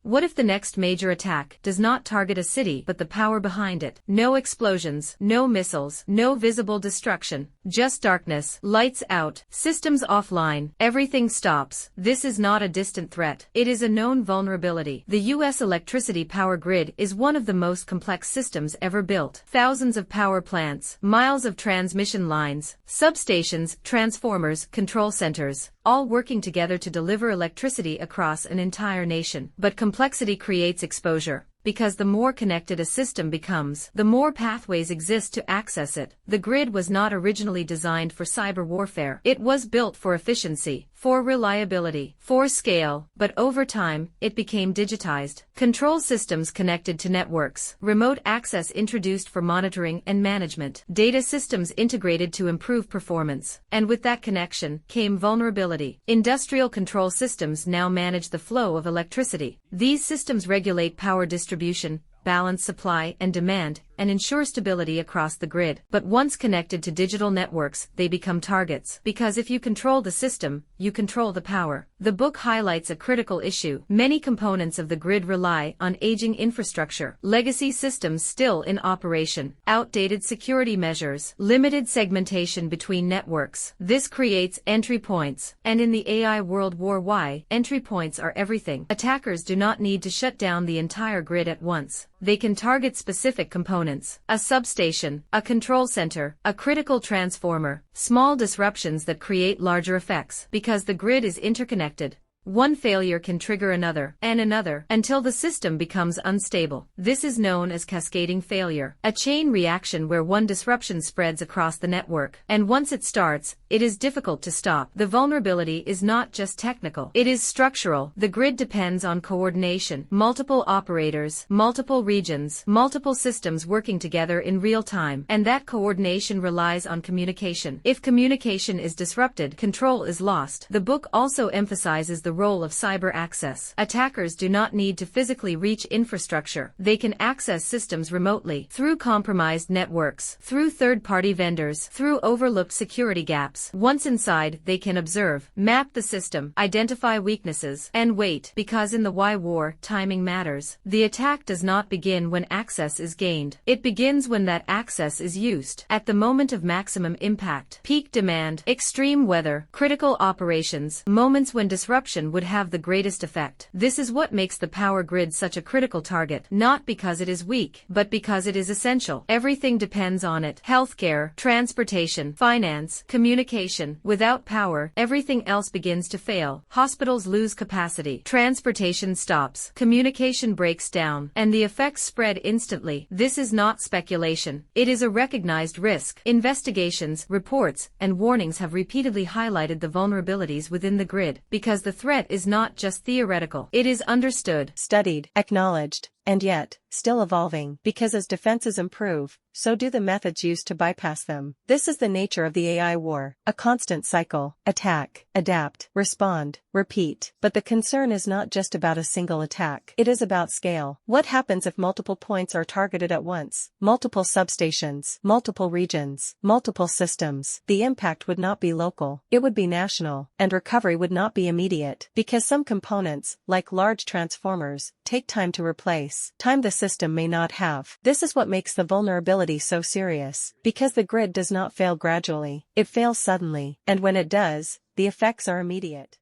What if the next major attack does not target a city but the power behind it? No explosions, no missiles, no visible destruction, just darkness, lights out, systems offline, everything stops. This is not a distant threat. It is a known vulnerability. The U.S. electricity power grid is one of the most complex systems ever built. Thousands of power plants, miles of transmission lines, substations, transformers, control centers, all working together to deliver electricity across an entire nation. But complexity creates exposure. Because the more connected a system becomes, the more pathways exist to access it. The grid was not originally designed for cyber warfare. It was built for efficiency, for reliability, for scale, but over time, it became digitized. Control systems connected to networks, remote access introduced for monitoring and management, data systems integrated to improve performance, and with that connection came vulnerability. Industrial control systems now manage the flow of electricity. These systems regulate power distribution, balance supply and demand, and ensure stability across the grid. But once connected to digital networks, they become targets. Because if you control the system, you control the power. The book highlights a critical issue. Many components of the grid rely on aging infrastructure, legacy systems still in operation, outdated security measures, limited segmentation between networks. This creates entry points. And in the AI World War I, entry points are everything. Attackers do not need to shut down the entire grid at once. They can target specific components, a substation, a control center, a critical transformer, small disruptions that create larger effects. Because the grid is interconnected, one failure can trigger another, and another, until the system becomes unstable. This is known as cascading failure, a chain reaction where one disruption spreads across the network, and once it starts, it is difficult to stop. The vulnerability is not just technical, it is structural. The grid depends on coordination, multiple operators, multiple regions, multiple systems working together in real time, and that coordination relies on communication. If communication is disrupted, control is lost. The book also emphasizes the role of cyber access. Attackers do not need to physically reach infrastructure. They can access systems remotely, through compromised networks, through third-party vendors, through overlooked security gaps. Once inside, they can observe, map the system, identify weaknesses, and wait. Because in the Y war, timing matters. The attack does not begin when access is gained. It begins when that access is used. At the moment of maximum impact, peak demand, extreme weather, critical operations, moments when disruption would have the greatest effect. This is what makes the power grid such a critical target, not because it is weak, but because it is essential. Everything depends on it. Healthcare, transportation, finance, communication. Without power, everything else begins to fail. Hospitals lose capacity. Transportation stops. Communication breaks down. And the effects spread instantly. This is not speculation. It is a recognized risk. Investigations, reports, and warnings have repeatedly highlighted the vulnerabilities within the grid, because the threat is not just theoretical. It is understood, studied, acknowledged, and yet, still evolving. Because as defenses improve, so do the methods used to bypass them. This is the nature of the AI war, a constant cycle: attack, adapt, respond, repeat. But the concern is not just about a single attack. It is about scale. What happens if multiple points are targeted at once? Multiple substations, multiple regions, multiple systems. The impact would not be local. It would be national, and recovery would not be immediate. Because some components, like large transformers, take time to replace, time the system may not have. This is what makes the vulnerability so serious. Because the grid does not fail gradually, it fails suddenly, and when it does, the effects are immediate.